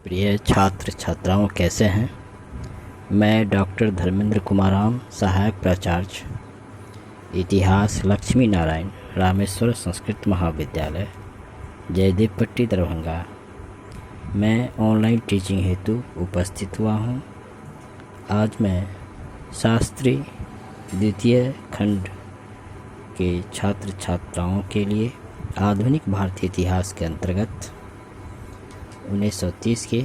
प्रिय छात्र छात्राओं, कैसे हैं। मैं डॉक्टर धर्मेंद्र कुमाराम, सहायक प्राचार्य इतिहास, लक्ष्मी नारायण रामेश्वर संस्कृत महाविद्यालय, जयदेव पट्टी, दरभंगा। मैं ऑनलाइन टीचिंग हेतु उपस्थित हुआ हूँ। आज मैं शास्त्री द्वितीय खंड के छात्र छात्राओं के लिए आधुनिक भारतीय इतिहास के अंतर्गत 1930 के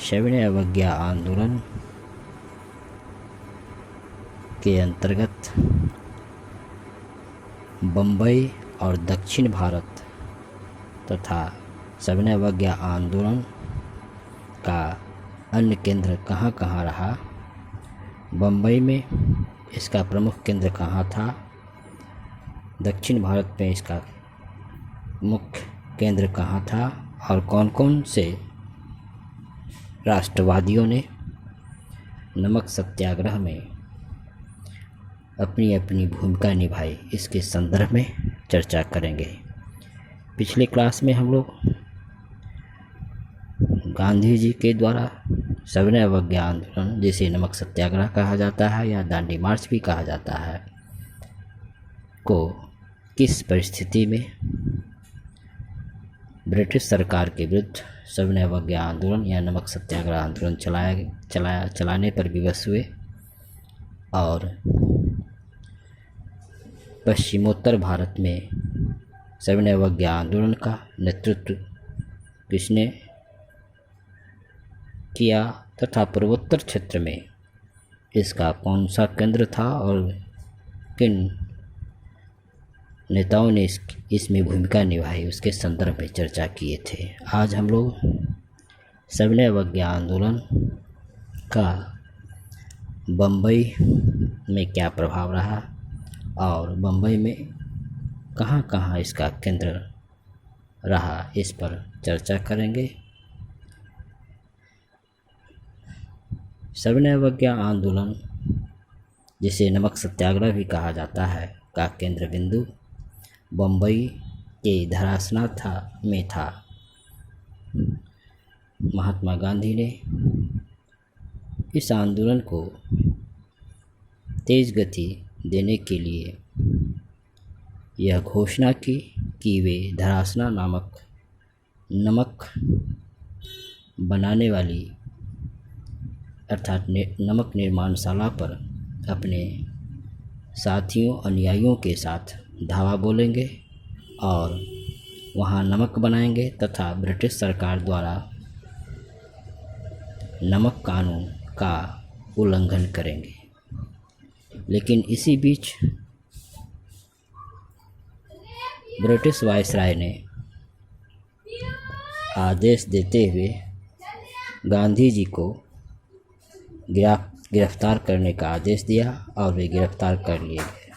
सविनय अवज्ञा आंदोलन के अंतर्गत बम्बई और दक्षिण भारत तथा सविनय अवज्ञा आंदोलन का अन्य केंद्र कहाँ कहाँ रहा, बम्बई में इसका प्रमुख केंद्र कहाँ था, दक्षिण भारत में इसका मुख्य केंद्र कहाँ था और कौन कौन से राष्ट्रवादियों ने नमक सत्याग्रह में अपनी अपनी भूमिका निभाई, इसके संदर्भ में चर्चा करेंगे। पिछले क्लास में हम लोग गांधी जी के द्वारा सविनय अवज्ञा आंदोलन, जिसे नमक सत्याग्रह कहा जाता है या दांडी मार्च भी कहा जाता है, को किस परिस्थिति में ब्रिटिश सरकार के विरुद्ध सविनय अवज्ञा आंदोलन या नमक सत्याग्रह आंदोलन चलाने पर विवश हुए और पश्चिमोत्तर भारत में सविनय अवज्ञा आंदोलन का नेतृत्व किसने किया तथा पूर्वोत्तर क्षेत्र में इसका कौन सा केंद्र था और किन नेताओं ने इसमें भूमिका निभाई, उसके संदर्भ में चर्चा किए थे। आज हम लोग सविनय अवज्ञा आंदोलन का बम्बई में क्या प्रभाव रहा और बम्बई में कहाँ कहाँ इसका केंद्र रहा, इस पर चर्चा करेंगे। सविनय अवज्ञा आंदोलन, जिसे नमक सत्याग्रह भी कहा जाता है, का केंद्र बिंदु बम्बई के धरासना में था। महात्मा गांधी ने इस आंदोलन को तेज गति देने के लिए यह घोषणा की कि वे धरासना नामक नमक बनाने वाली अर्थात नमक निर्माणशाला पर अपने साथियों अनुयायियों के साथ धावा बोलेंगे और वहाँ नमक बनाएंगे तथा ब्रिटिश सरकार द्वारा नमक कानून का उल्लंघन करेंगे। लेकिन इसी बीच ब्रिटिश वायसराय ने आदेश देते हुए गांधी जी को गिरफ्तार करने का आदेश दिया और वे गिरफ्तार कर लिए गए।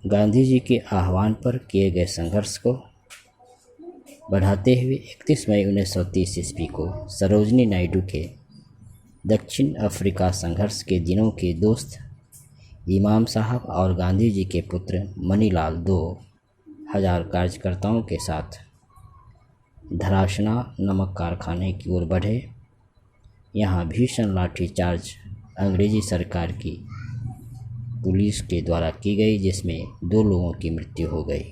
गांधी जी के आह्वान पर किए गए संघर्ष को बढ़ाते हुए 31 मई 1930 ईस्वी को सरोजनी नायडू के दक्षिण अफ्रीका संघर्ष के दिनों के दोस्त इमाम साहब और गांधी जी के पुत्र मनीलाल 2000 कार्यकर्ताओं के साथ धरासना नमक कारखाने की ओर बढ़े। यहाँ भीषण लाठीचार्ज अंग्रेजी सरकार की पुलिस के द्वारा की गई, जिसमें 2 लोगों की मृत्यु हो गई।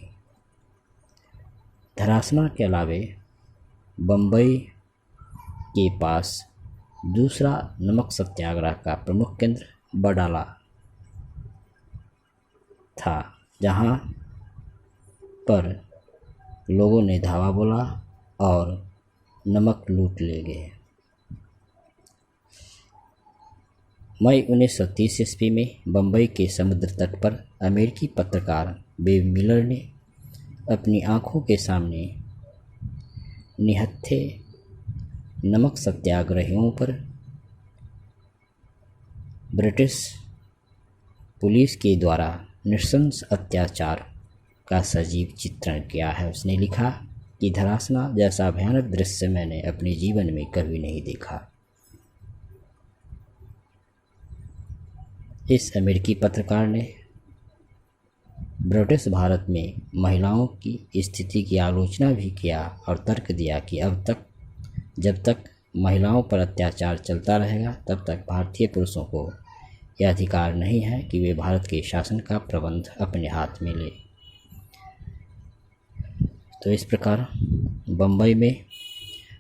धरासना के अलावे बम्बई के पास दूसरा नमक सत्याग्रह का प्रमुख केंद्र बडाला था, जहाँ पर लोगों ने धावा बोला और नमक लूट ले गए। मई 1930 ईस्वी में बम्बई के समुद्र तट पर अमेरिकी पत्रकार बेब मिलर ने अपनी आंखों के सामने निहत्थे नमक सत्याग्रहियों पर ब्रिटिश पुलिस के द्वारा नृशंस अत्याचार का सजीव चित्रण किया है। उसने लिखा कि धरासना जैसा भयानक दृश्य मैंने अपने जीवन में कभी नहीं देखा। इस अमेरिकी पत्रकार ने ब्रिटिश भारत में महिलाओं की स्थिति की आलोचना भी किया और तर्क दिया कि जब तक महिलाओं पर अत्याचार चलता रहेगा तब तक भारतीय पुरुषों को यह अधिकार नहीं है कि वे भारत के शासन का प्रबंध अपने हाथ में ले। तो इस प्रकार बम्बई में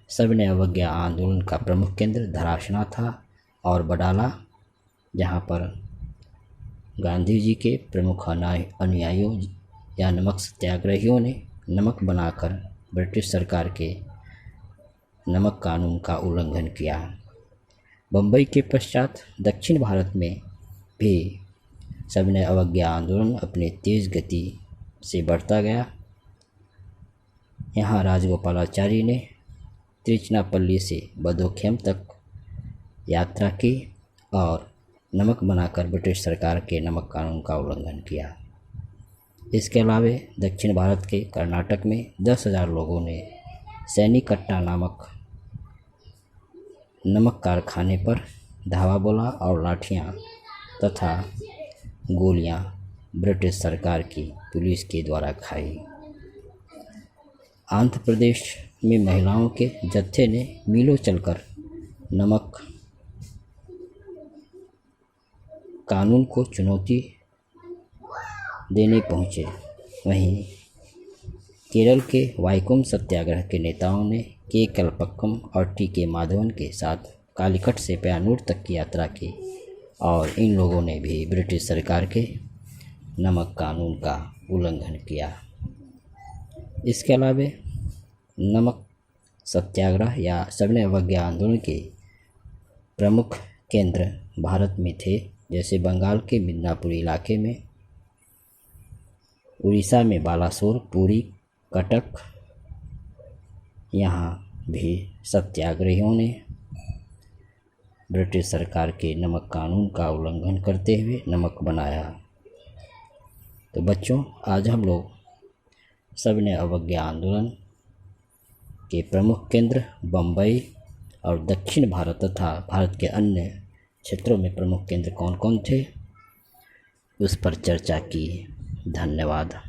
सविनय अवज्ञा आंदोलन का प्रमुख केंद्र धरासना था और बडाला, जहाँ पर गांधी जी के प्रमुख अनुयायियों या नमक सत्याग्रहियों ने नमक बनाकर ब्रिटिश सरकार के नमक कानून का उल्लंघन किया। बम्बई के पश्चात दक्षिण भारत में भी सविनय अवज्ञा आंदोलन अपने तेज़ गति से बढ़ता गया। यहाँ राजगोपालाचारी ने तिरुचिरापल्ली से बदोखेम तक यात्रा की और नमक बनाकर ब्रिटिश सरकार के नमक कानून का उल्लंघन किया। इसके अलावा दक्षिण भारत के कर्नाटक में 10,000 लोगों ने सैनीकट्टा नामक नमक कारखाने पर धावा बोला और लाठियाँ तथा गोलियाँ ब्रिटिश सरकार की पुलिस के द्वारा खाई। आंध्र प्रदेश में महिलाओं के जत्थे ने मीलों चलकर नमक कानून को चुनौती देने पहुँचे। वहीं केरल के वाइकोम सत्याग्रह के नेताओं ने के कल्पक्कम और टी के माधवन के साथ कालीकट से पय्यानूर तक की यात्रा की और इन लोगों ने भी ब्रिटिश सरकार के नमक कानून का उल्लंघन किया। इसके अलावा नमक सत्याग्रह या सविनय अवज्ञा आंदोलन के प्रमुख केंद्र भारत में थे, जैसे बंगाल के मिदनापुर इलाके में, उड़ीसा में बालासोर, पुरी, कटक। यहाँ भी सत्याग्रहियों ने ब्रिटिश सरकार के नमक कानून का उल्लंघन करते हुए नमक बनाया। तो बच्चों, आज हम लोग सविनय अवज्ञा आंदोलन के प्रमुख केंद्र बम्बई और दक्षिण भारत तथा भारत के अन्य क्षेत्रों में प्रमुख केंद्र कौन कौन थे उस पर चर्चा की। धन्यवाद।